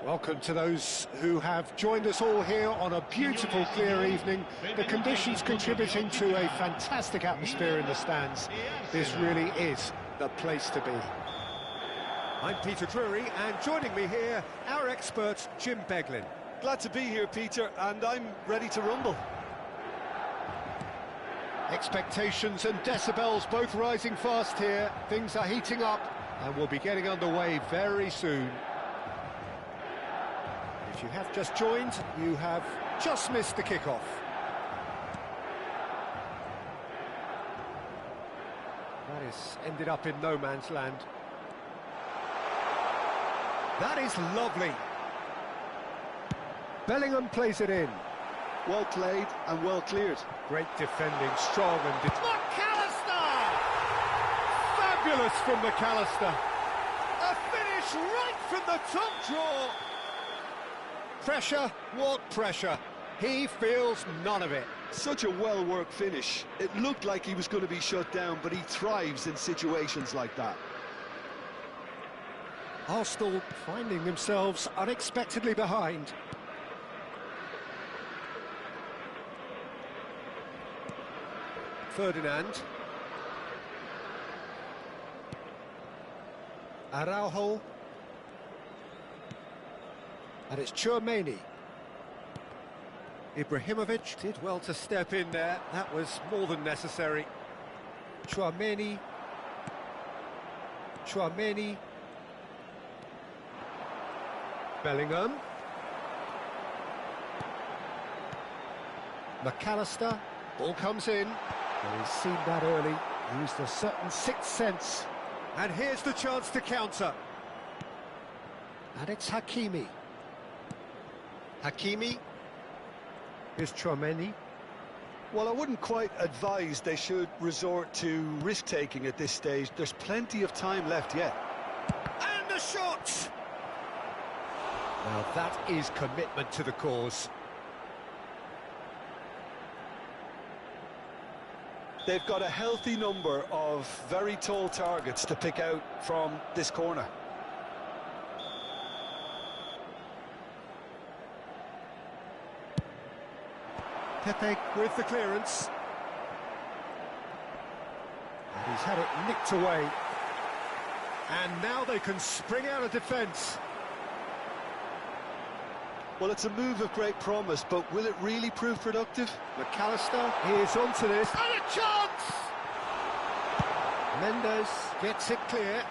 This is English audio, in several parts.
Welcome to those who have joined us all here on a beautiful, clear evening. The conditions contributing to a fantastic atmosphere in the stands. This really is the place to be. I'm Peter Drury, and joining me here, our expert, Jim Beglin. Glad to be here, Peter, and I'm ready to rumble. Expectations and decibels both rising fast here. Things are heating up, and we'll be getting underway very soon. If you have just joined, you have just missed the kickoff. That has ended up in no man's land. That is lovely. Bellingham plays it in. Well played and well cleared. Great defending, strong and... McAllister! Fabulous from McAllister. A finish right from the top draw. Pressure, what pressure? He feels none of it. Such a well-worked finish. It looked like he was going to be shut down, but he thrives in situations like that. Arsenal finding themselves unexpectedly behind. Ferdinand. Araujo. And it's Tchouaméni. Ibrahimovic did well to step in there. That was more than necessary. Tchouaméni. Bellingham. McAllister. Ball comes in. And he's seen that early. Used a certain sixth sense. And here's the chance to counter. And it's Hakimi. Here's Tchouaméni. Well, I wouldn't quite advise they should resort to risk-taking at this stage. There's plenty of time left yet. And the shot! Now that is commitment to the cause. They've got a healthy number of very tall targets to pick out from this corner. Pepe with the clearance. And he's had it nicked away. And now they can spring out of defence. Well, it's a move of great promise, but will it really prove productive? McAllister is onto this. And a chance! Mendes gets it clear.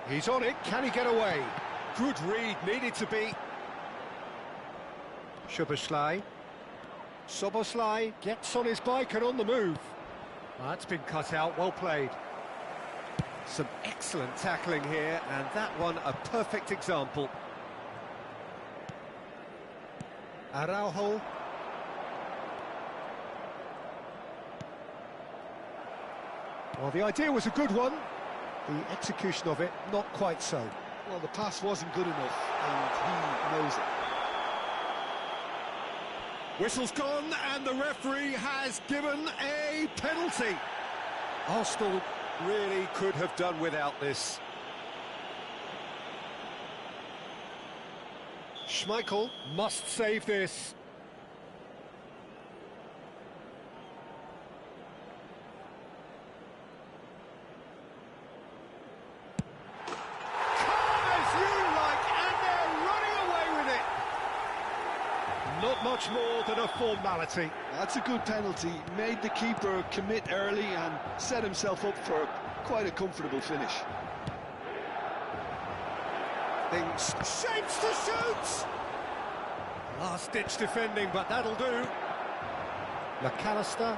He's on it, can he get away? Good read, needed to be. Szoboszlai gets on his bike and on the move. That's been cut out, well played. Some excellent tackling here, and that one a perfect example. Araujo. Well, the idea was a good one. The execution of it, not quite so. Well, the pass wasn't good enough, and he knows it. Whistle's gone, and the referee has given a penalty. Arsenal really could have done without this. Schmeichel must save this. Not much more than a formality. That's a good penalty. Made the keeper commit early and set himself up for quite a comfortable finish. Things shapes to shoot! Last-ditch defending, but that'll do. McAllister.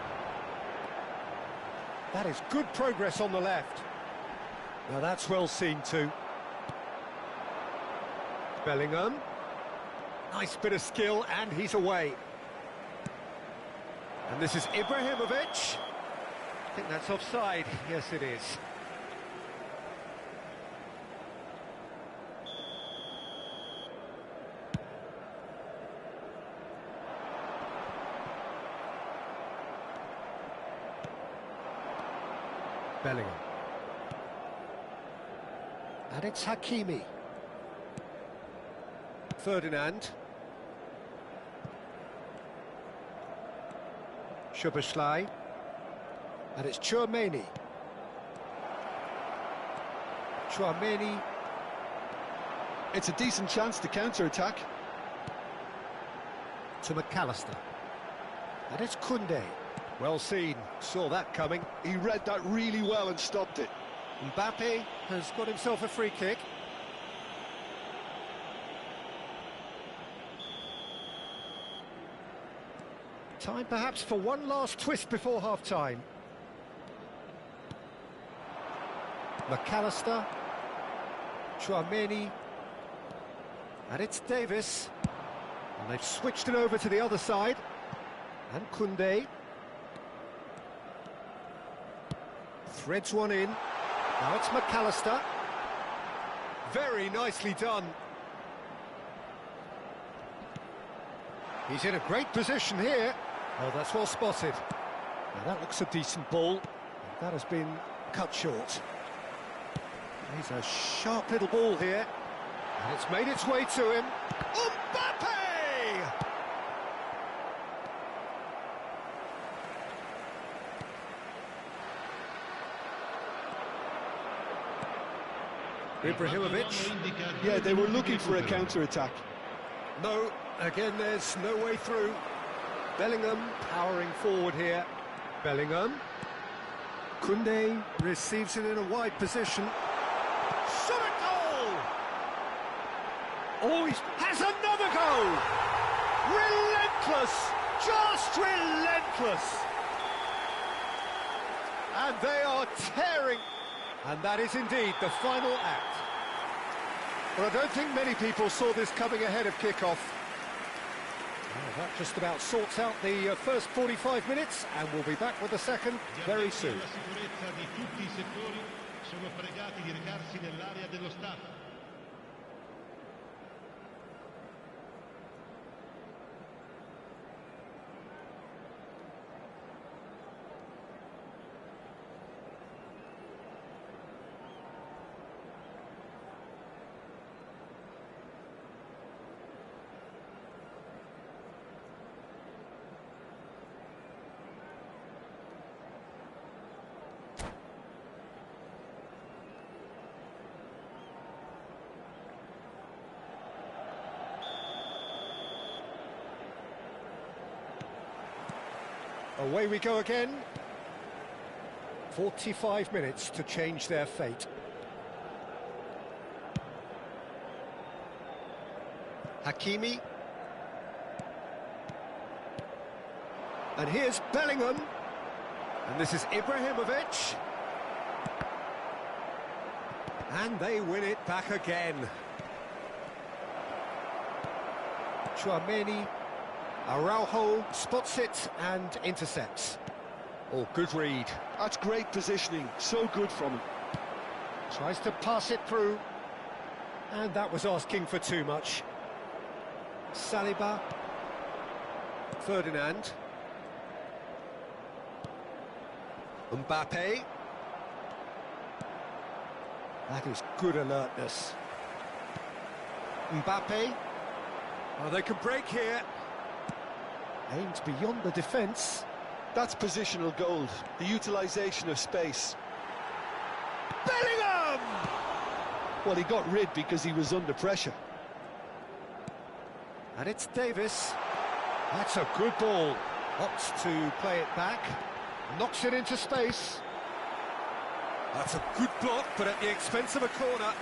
That is good progress on the left. Now that's well seen too. Bellingham. Nice bit of skill, and he's away. And this is Ibrahimovic. I think that's offside. Yes, it is. Bellingham. And it's Hakimi. Ferdinand. Szoboszlai. And it's Tchouaméni. Tchouaméni. It's a decent chance to counter-attack. To McAllister. And it's Koundé. Well seen, saw that coming. He read that really well and stopped it. Mbappe has got himself a free kick. Time perhaps for one last twist before half-time. McAllister. Tchouaméni. And it's Davis. And they've switched it over to the other side. And Koundé. Threads one in. Now it's McAllister. Very nicely done. He's in a great position here. Oh, that's well spotted. Now that looks a decent ball. That has been cut short. He's a sharp little ball here. And it's made its way to him. Mbappe! Ibrahimovic. Yeah, they were looking for a counter-attack. No, again, there's no way through. Bellingham powering forward here. Bellingham. Koundé receives it in a wide position. Shot a goal! Oh, he has another goal! Relentless! Just relentless! And they are tearing. And that is indeed the final act. Well, I don't think many people saw this coming ahead of kickoff. Well, that just about sorts out the first 45 minutes, and we'll be back with the second very soon. Away we go again. 45 minutes to change their fate. Hakimi. And here's Bellingham. And this is Ibrahimovic. And they win it back again. Tchouaméni. Araujo spots it and intercepts. Oh, good read. That's great positioning, so good from him. Tries to pass it through. And that was asking for too much. Saliba. Ferdinand. Mbappe. That is good alertness. Mbappe. Oh, they can break here. Aimed beyond the defence. That's positional gold, the utilisation of space. Bellingham! Well, he got rid because he was under pressure. And it's Davis. That's a good ball. Opts to play it back. Knocks it into space. That's a good block, but at the expense of a corner.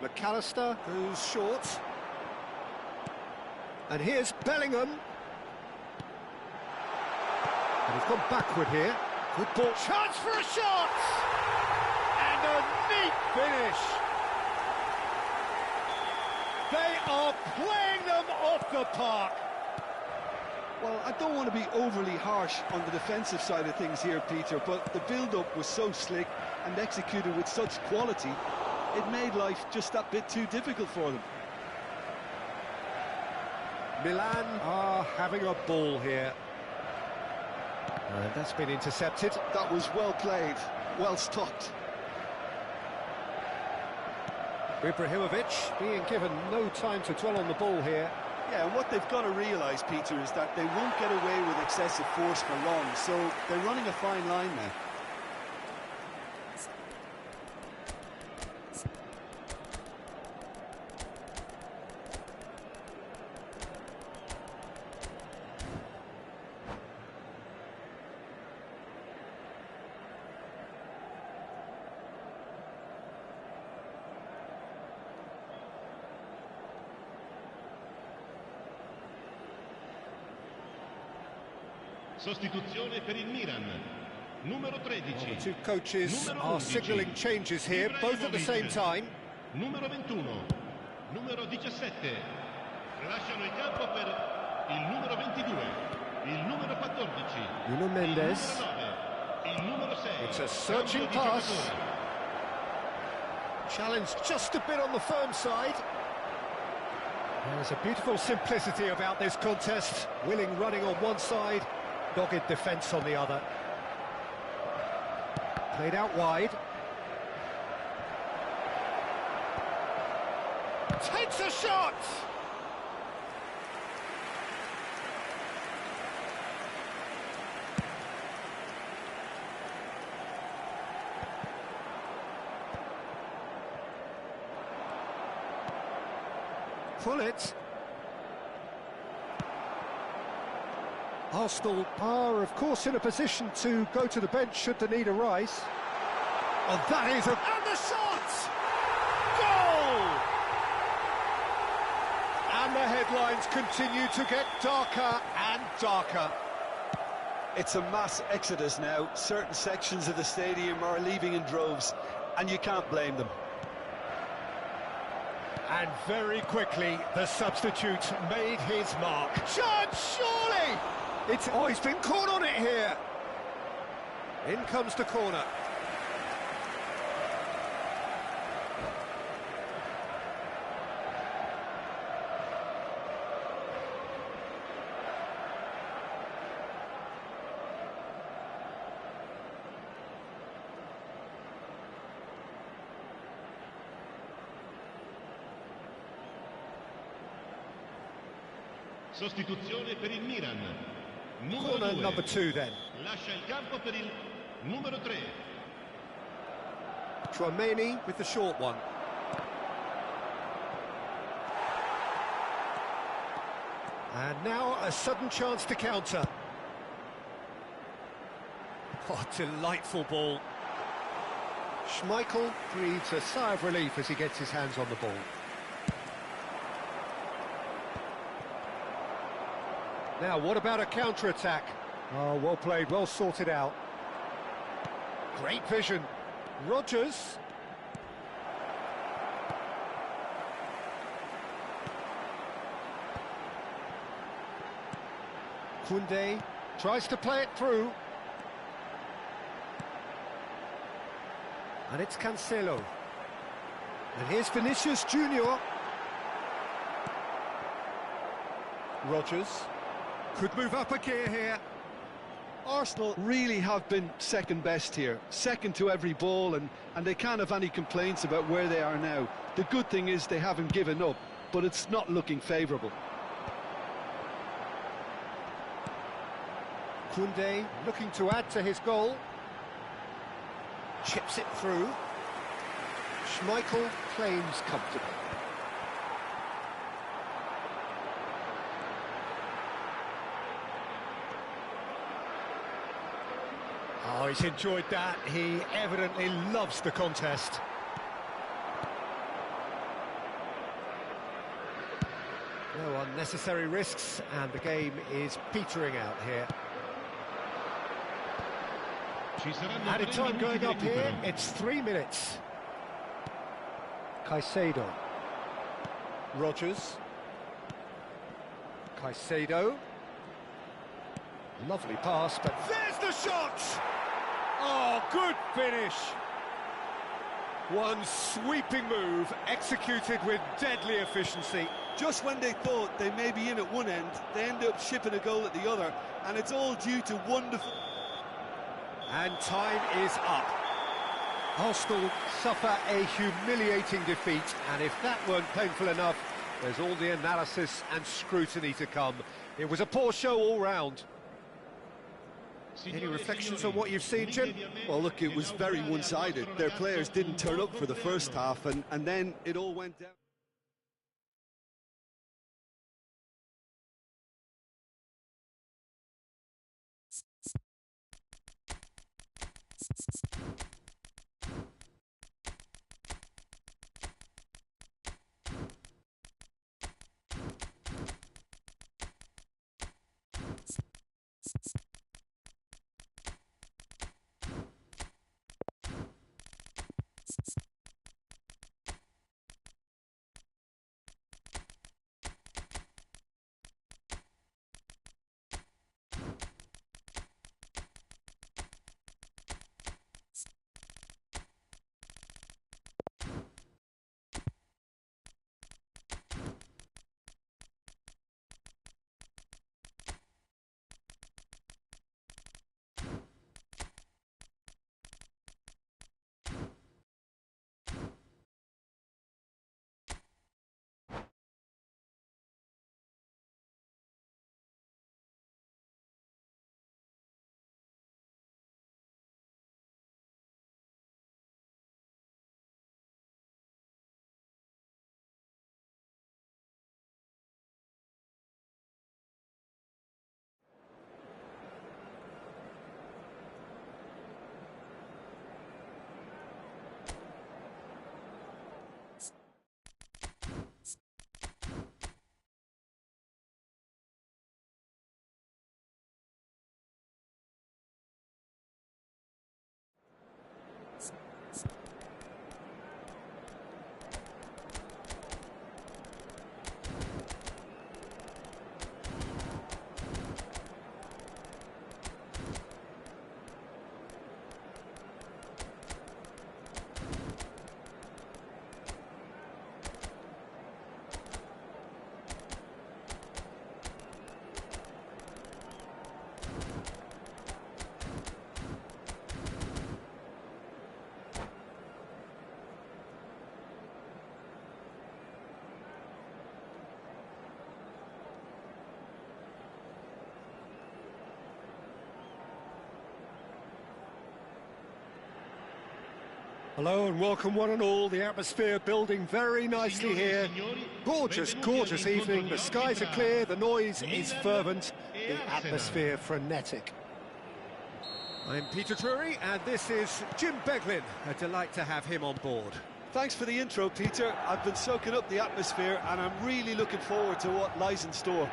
McAllister, who's short. And here's Bellingham. And he's gone backward here. Good ball. Chance for a shot! And a neat finish. They are playing them off the park. Well, I don't want to be overly harsh on the defensive side of things here, Peter, but the build-up was so slick and executed with such quality. it made life just that bit too difficult for them. Milan are having a ball here. And that's been intercepted. That was well played, well stopped. Ibrahimovic being given no time to dwell on the ball here. Yeah, and what they've got to realise, Peter, is that they won't get away with excessive force for long, so they're running a fine line now. Sostituzione per il Milan. Numero 13. The two coaches are signalling changes here, both at the same time. Numero 21. Numero 17. Lasciano il campo per il numero 22. Il numero 14. Nuno Mendes. Il numero 6. It's a searching pass. Challenge just a bit on the firm side. There's a beautiful simplicity about this contest. Willing running on one side, dogged defence on the other. Played out wide. Takes a shot! Pull it. Arsenal are, of course, in a position to go to the bench should the need arise. Oh, that is a... And the shot! Goal! And the headlines continue to get darker and darker. It's a mass exodus now. Certain sections of the stadium are leaving in droves, and you can't blame them. And very quickly, the substitute made his mark. Shot, surely! Oh, he's been caught on it here. In comes the corner. Sostituzione per il Milan. Corner number 2 then. Lascia il campo per il numero 3. Chouameni with the short one. And now a sudden chance to counter. Oh, delightful ball. Schmeichel breathes a sigh of relief as he gets his hands on the ball. Now, what about a counter-attack? Oh, well played, well sorted out. Great vision. Rodgers. Koundé tries to play it through. And it's Cancelo. And here's Vinicius Junior. Rodgers. Could move up a gear here. Arsenal really have been second best here, second to every ball, and they can't have any complaints about where they are now. The good thing is they haven't given up, but it's not looking favourable. Koundé looking to add to his goal. Chips it through. Schmeichel claims comfortably. Oh, he's enjoyed that. He evidently loves the contest. No unnecessary risks, and the game is petering out here. Added time going up here, it's 3 minutes. Caicedo. Rodgers. Caicedo. Lovely pass, but there's the shot! Oh, good finish! One sweeping move, executed with deadly efficiency. Just when they thought they may be in at one end, they end up shipping a goal at the other, and it's all due to wonderful... And time is up. Arsenal suffer a humiliating defeat, and if that weren't painful enough, there's all the analysis and scrutiny to come. It was a poor show all round. Any reflections on what you've seen, Jim? Well, look, it was very one-sided. Their players didn't turn up for the first half, and then it all went down. Hello and welcome one and all. The atmosphere building very nicely here. Gorgeous, gorgeous evening. The skies are clear, the noise is fervent, the atmosphere frenetic. I'm Peter Drury and this is Jim Beglin. A delight to have him on board. Thanks for the intro, Peter. I've been soaking up the atmosphere and I'm really looking forward to what lies in store.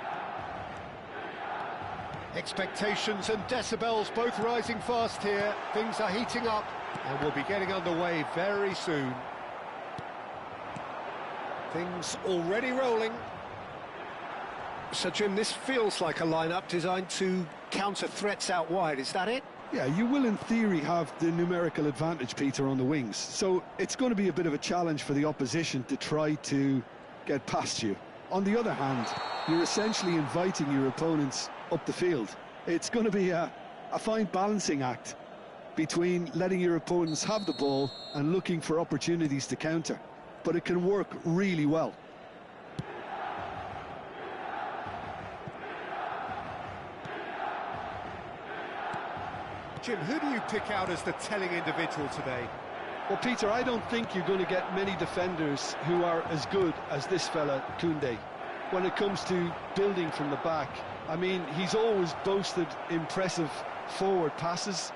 Expectations and decibels both rising fast here. Things are heating up and we'll be getting underway very soon. Things already rolling. So, Jim, this feels like a lineup designed to counter threats out wide, is that it? Yeah, you will in theory have the numerical advantage, Peter, on the wings. So it's going to be a bit of a challenge for the opposition to try to get past you. On the other hand, you're essentially inviting your opponents up the field. It's going to be a fine balancing act between letting your opponents have the ball and looking for opportunities to counter. But it can work really well. Jim, who do you pick out as the telling individual today? Well, Peter, I don't think you're going to get many defenders who are as good as this fella, Koundé. When it comes to building from the back, I mean, he's always boasted impressive forward passes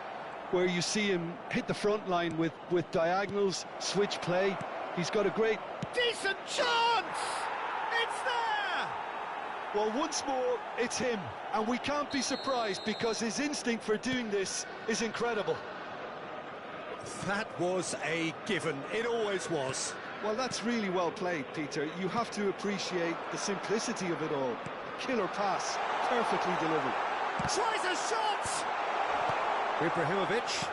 where you see him hit the front line with diagonals, switch play. He's got a great... Decent chance! It's there! Well, once more, it's him. And we can't be surprised because his instinct for doing this is incredible. That was a given. It always was. Well, that's really well played, Peter. You have to appreciate the simplicity of it all. Killer pass, perfectly delivered. Tries a shot! Ibrahimovic.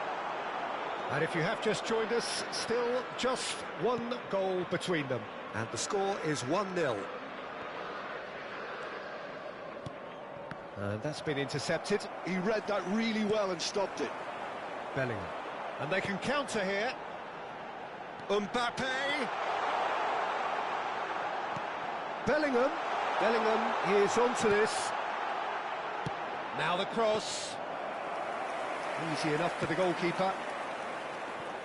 And if you have just joined us, still just one goal between them. And the score is 1-0. And that's been intercepted. He read that really well and stopped it. Bellingham. And they can counter here. Mbappe. Bellingham. Bellingham is onto this. Now the cross. Easy enough for the goalkeeper.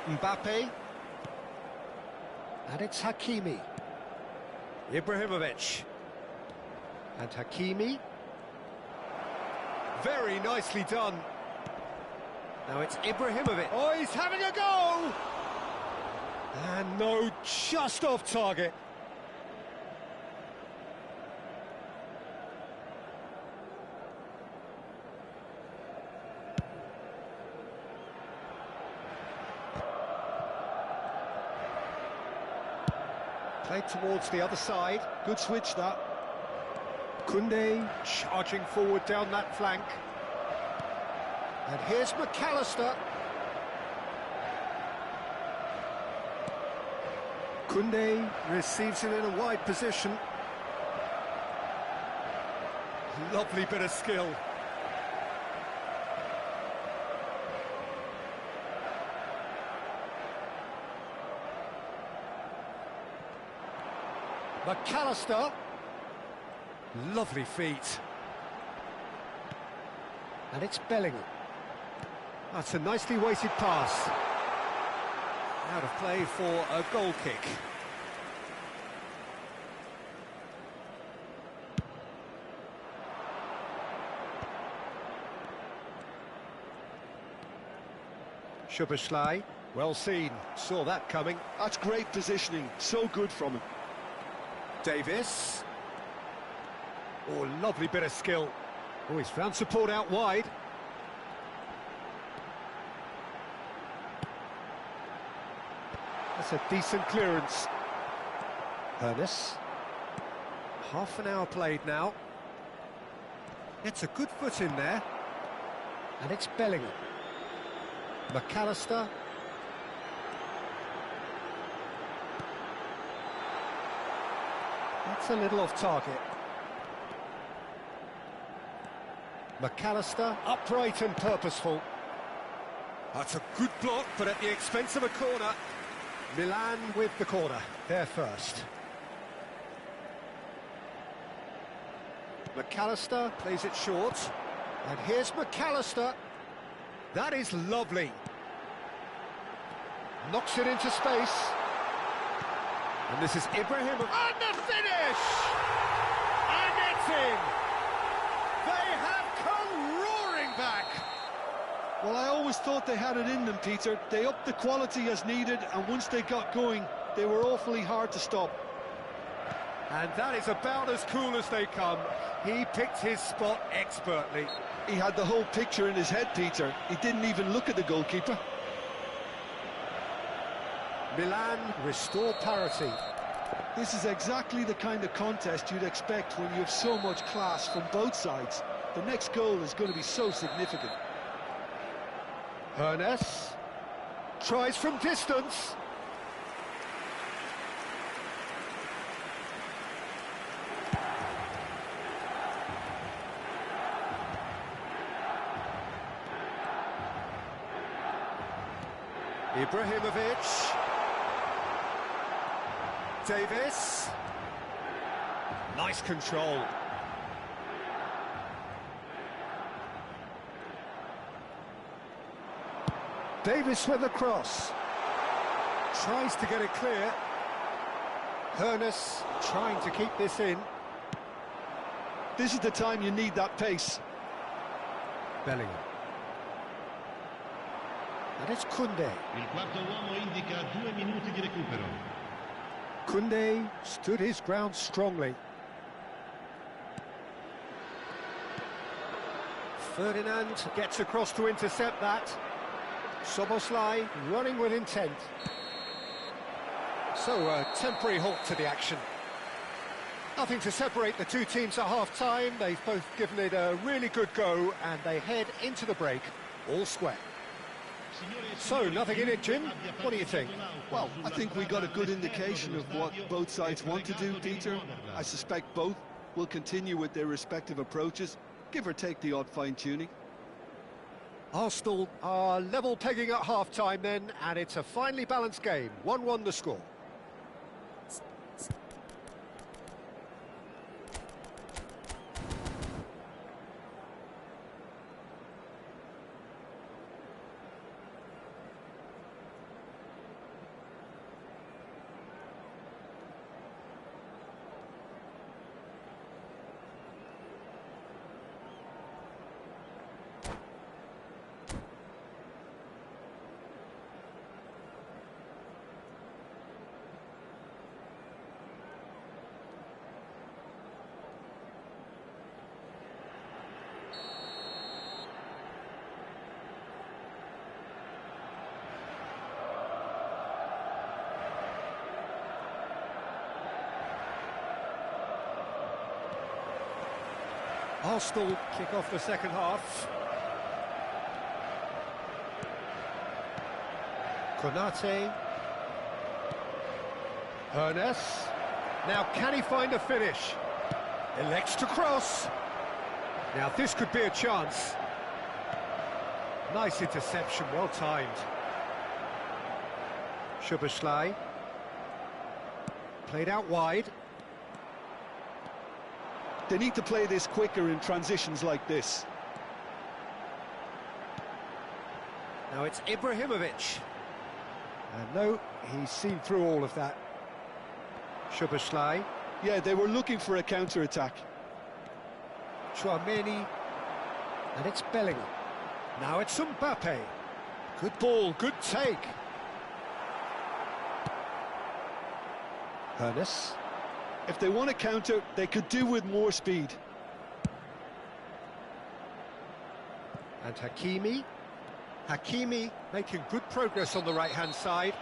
Mbappe. And it's Hakimi. Ibrahimovic. And Hakimi. Very nicely done. Now it's Ibrahimovic. Oh, he's having a go! And no, just off target. Played towards the other side. Good switch, that. Koundé charging forward down that flank. And here's McAllister. Koundé receives it in a wide position. Lovely bit of skill. McAllister. Lovely feet. And it's Bellingham. That's a nicely weighted pass. Out of play for a goal kick. Szoboszlai, well seen, saw that coming. That's great positioning, so good from him. Davis. Oh, lovely bit of skill. Oh, he's found support out wide. That's a decent clearance. Ernest. Half an hour played now. It's a good foot in there. And it's Bellingham. McAllister. That's a little off target. McAllister, upright and purposeful. That's a good block, but at the expense of a corner. Milan with the corner, there first. McAllister plays it short. And here's McAllister. That is lovely. Knocks it into space. And this is Ibrahim. And the finish! And it's in! They have come roaring back! Well, I always thought they had it in them, Peter. They upped the quality as needed, and once they got going, they were awfully hard to stop. And that is about as cool as they come. He picked his spot expertly. He had the whole picture in his head, Peter. He didn't even look at the goalkeeper. Milan restore parity. This is exactly the kind of contest you'd expect when you have so much class from both sides. The next goal is going to be so significant. Ernest tries from distance. Ibrahimovic. Davis. Nice control. Davis with a cross. Tries to get it clear. Ernest trying to keep this in. This is the time you need that pace. Bellingham. And it's Koundé. Il quarto uomo indica 2 minuti di recupero. Koundé stood his ground strongly. Ferdinand gets across to intercept that. Szoboszlai running with intent. So a temporary halt to the action. Nothing to separate the two teams at half-time. They've both given it a really good go and they head into the break all square. So, nothing in it, Jim. What do you think? Well, I think we got a good indication of what both sides want to do, Peter. I suspect both will continue with their respective approaches, give or take the odd fine-tuning. Arsenal are level pegging at half-time then, and it's a finely balanced game. 1-1 the score. Arsenal kick off the second half. Konate. Ernest. Now can he find a finish? Elects to cross. Now this could be a chance. Nice interception, well timed. Szoboszlai. Played out wide. They need to play this quicker in transitions like this. Now it's Ibrahimovic. And no, he's seen through all of that. Szoboszlai. Yeah, they were looking for a counter-attack. Tchouaméni. And it's Bellingham. Now it's Mbappe. Good ball, good take. Ernest. If they want to counter, they could do with more speed. And Hakimi. Hakimi making good progress on the right-hand side.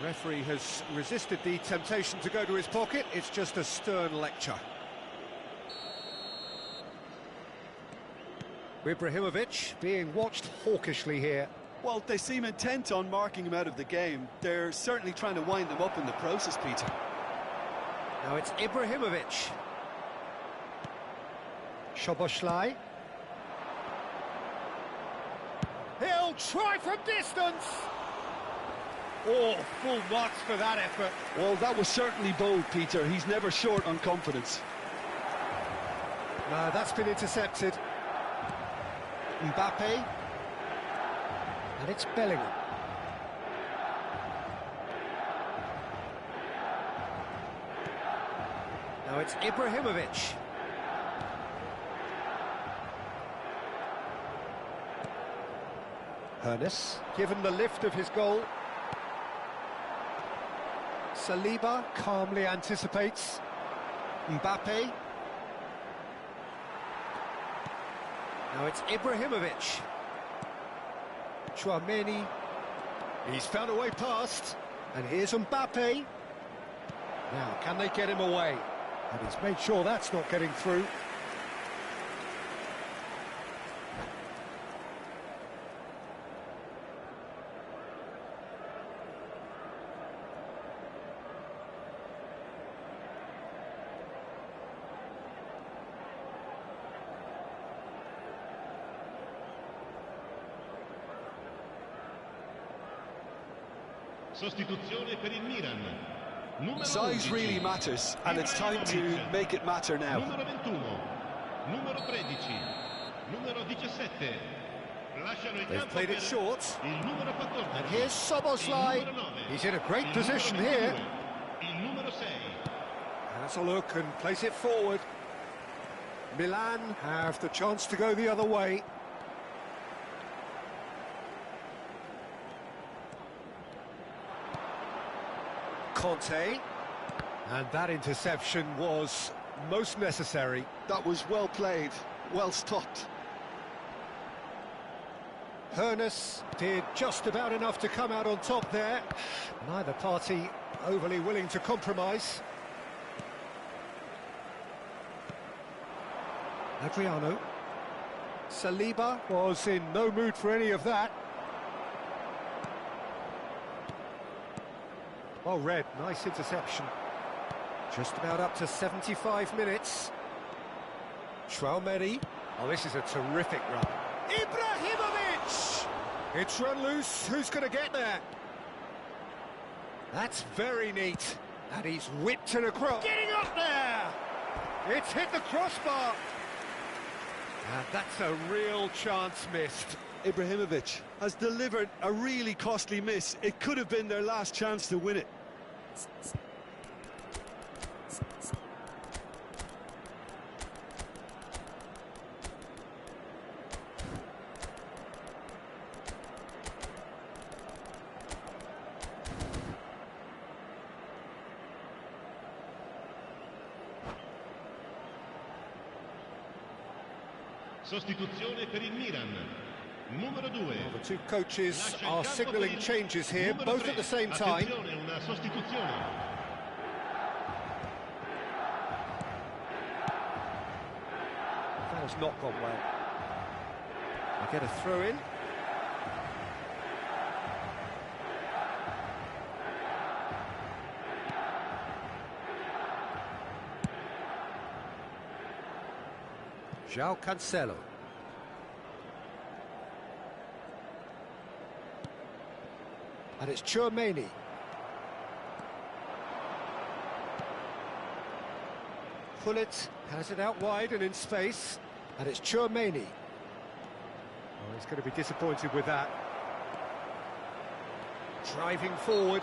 The referee has resisted the temptation to go to his pocket. It's just a stern lecture. Ibrahimovic being watched hawkishly here. Well, they seem intent on marking him out of the game. They're certainly trying to wind him up in the process, Peter. Now it's Ibrahimovic. Szoboszlai. He'll try from distance. Oh, full marks for that effort. Well, that was certainly bold, Peter. He's never short on confidence. No, that's been intercepted. Mbappe. And it's Bellingham. Now it's Ibrahimovic. Ernest, given the lift of his goal. Saliba calmly anticipates. Mbappe. Now it's Ibrahimovic. Tchouaméni. He's found a way past. And here's Mbappe. Now, can they get him away? And he's made sure that's not getting through. Sostituzione per il Milan. Numero Size 11. really matters, and it's time to make it matter now. Numero 21. Numero 13. Numero 17. Lasciano il They've campo played it per short. il numero 14. And here's Szoboszlai. Il numero 9. He's in a great Il position numero here. 22. Il numero 6. Has a look and place it forward. Milan have the chance to go the other way. Conte. And that interception was most necessary. That was well played, well stopped. Ernest did just about enough to come out on top there. Neither party overly willing to compromise. Adriano. Saliba was in no mood for any of that. Well read, nice interception. Just about up to 75 minutes. Traumeri. Oh, this is a terrific run. Ibrahimovic! It's run loose, who's going to get there? That's very neat. And he's whipped it across. Getting up there! It's hit the crossbar. And that's a real chance missed. Ibrahimovic has delivered a really costly miss. It could have been their last chance to win it. Sostituzione per il Milan. Numero 2. Well, the two coaches are signalling changes here, both at the same time. Attenzione, una sostituzione. That has not gone well. They get a throw in. João Cancelo. And it's Tchouaméni. Pullet has it out wide and in space. And it's Tchouaméni. Oh, he's going to be disappointed with that. Driving forward.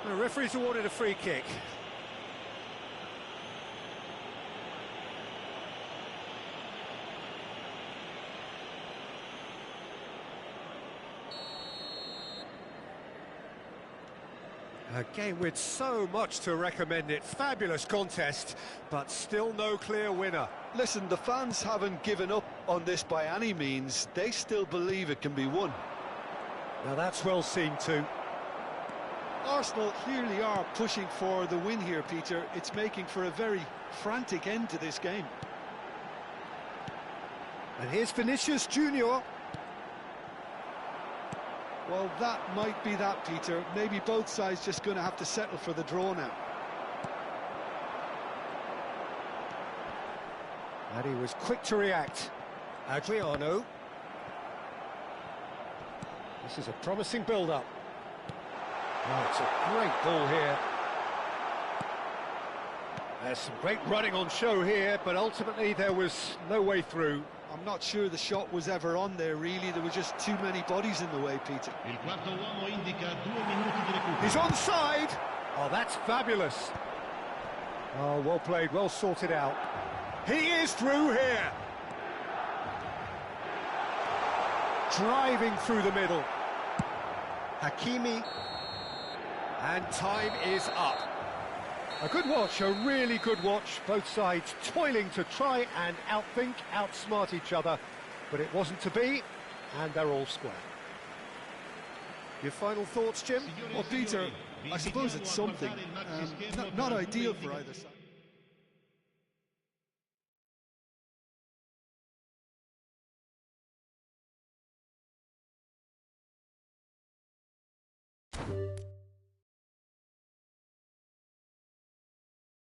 The referee's awarded a free kick. A game with so much to recommend it. Fabulous contest, but still no clear winner. Listen, the fans haven't given up on this by any means. They still believe it can be won. Now that's well seen too. Arsenal clearly are pushing for the win here, Peter. It's making for a very frantic end to this game. And here's Vinicius Junior. Well, that might be that, Peter. Maybe both sides just going to have to settle for the draw now. And he was quick to react. Adriano. This is a promising build-up. Oh, it's a great ball here. There's some great running on show here, but ultimately there was no way through. I'm not sure the shot was ever on there, really. There were just too many bodies in the way, Peter. Il quarto uomo indica 2 minuti di recupero. He's onside! Oh, that's fabulous. Oh, well played, well sorted out. He is through here. Driving through the middle. Hakimi. And time is up. A good watch, a really good watch. Both sides toiling to try and outthink, outsmart each other. But it wasn't to be, and they're all square. Your final thoughts, Jim? Well, Peter, I suppose it's something. Not ideal for either side.